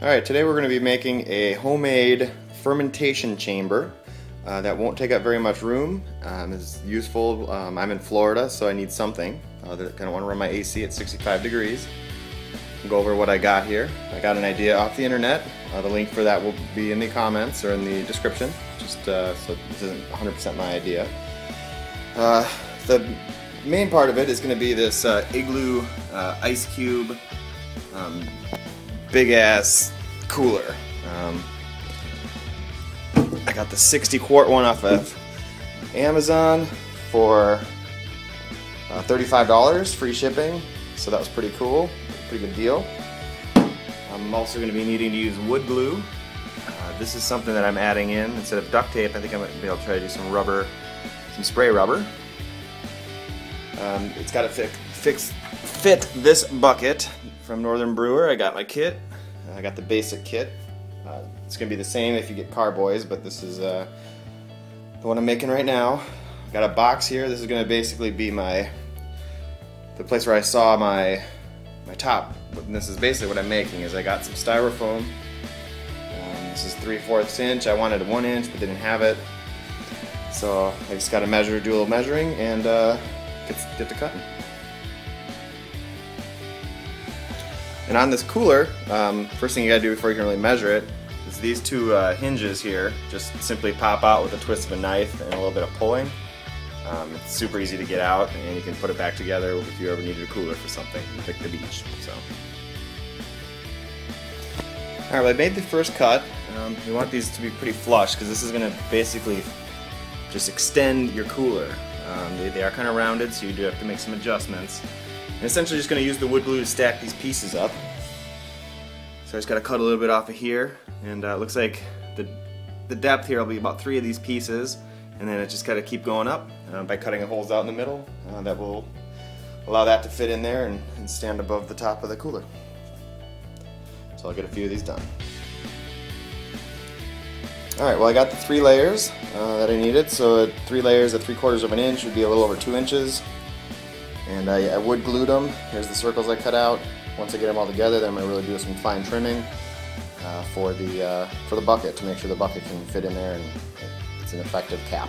Alright, today we're going to be making a homemade fermentation chamber that won't take up very much room. It's useful. I'm in Florida, so I need something. I don't want to run my AC at 65 degrees. I'll go over what I got here. I got an idea off the internet. The link for that will be in the comments or in the description, just so this isn't 100% my idea. The main part of it is going to be this igloo ice cube big ass cooler. I got the 60-quart one off of Amazon for $35, free shipping, so that was pretty cool, pretty good deal. I'm also going to be needing to use wood glue. This is something that I'm adding in instead of duct tape. I think I might be able to try to do some rubber, some spray rubber. It's got to fit this bucket from Northern Brewer. I got my kit. I got the basic kit. It's going to be the same if you get Carboys, but this is the one I'm making right now. I got a box here. This is going to basically be the place where I saw my top. And this is basically what I'm making. Is I got some styrofoam. This is 3/4 inch. I wanted a 1 inch, but didn't have it. So I just got to measure, do a little measuring, and get to cutting. And on this cooler, first thing you gotta do before you can really measure it is these two hinges here just simply pop out with a twist of a knife and a little bit of pulling. It's super easy to get out, and you can put it back together if you ever needed a cooler for something, like the beach. So, all right, well, I made the first cut. You want these to be pretty flush because this is gonna basically just extend your cooler. They are kind of rounded, so you do have to make some adjustments. And essentially just going to use the wood glue to stack these pieces up. So I just got to cut a little bit off of here, and it looks like the depth here will be about 3 of these pieces, and then it just got to keep going up by cutting holes out in the middle. That will allow that to fit in there and stand above the top of the cooler. So I'll get a few of these done. Alright, well, I got the 3 layers that I needed. So 3 layers at 3/4 of an inch would be a little over 2 inches. And I wood glued them. Here's the circles I cut out. Once I get them all together, then I'm going to really do some fine trimming for the bucket to make sure the bucket can fit in there and it's an effective cap.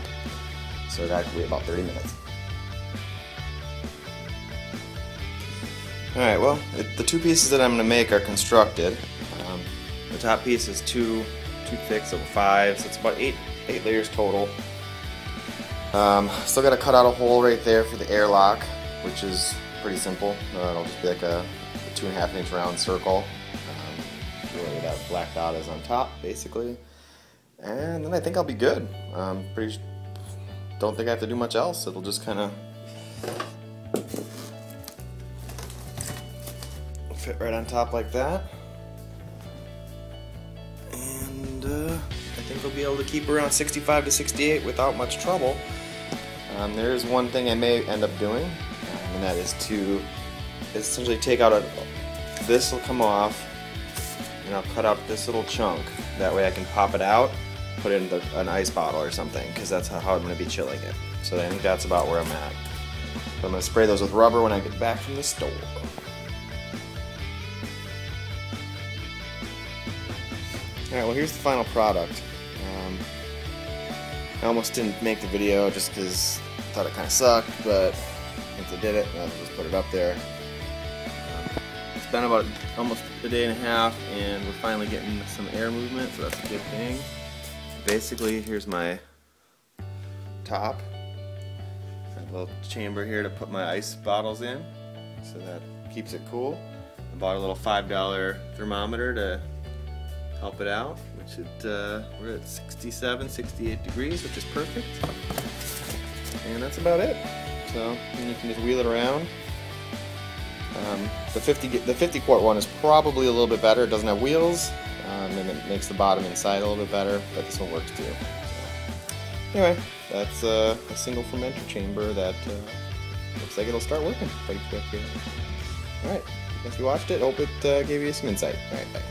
So that could be about 30 minutes. Alright, well, the 2 pieces that I'm going to make are constructed. The top piece is 2 thick, so 5, so it's about 8 layers total. Still got to cut out a hole right there for the airlock, which is pretty simple. It'll just be like a 2.5 inch round circle. Where that black dot is on top, basically. And then I think I'll be good. Don't think I have to do much else. It'll just kind of fit right on top like that. And I think we'll be able to keep around 65 to 68 without much trouble. There is one thing I may end up doing, and that is to essentially take out this will come off, and I'll cut out this little chunk. That way I can pop it out, put it in an ice bottle or something, because that's how I'm going to be chilling it. So I think that's about where I'm at. But I'm going to spray those with rubber when I get back from the store. Alright, well, here's the final product. I almost didn't make the video just because I thought it kind of sucked, but since I did it, I'll just put it up there. It's been about almost a day and a half, and we're finally getting some air movement, so that's a good thing. Basically, here's my top. Got a little chamber here to put my ice bottles in, so that keeps it cool. I bought a little $5 thermometer to help it out, which we're at 67, 68 degrees, which is perfect. And that's about it. So you can just wheel it around. The 50-quart one is probably a little bit better. It doesn't have wheels, and it makes the bottom inside a little bit better, but this one works too. So, anyway, that's a single fermenter chamber that looks like it'll start working pretty quick here. Alright, if you watched it, hope it gave you some insight. Alright, bye.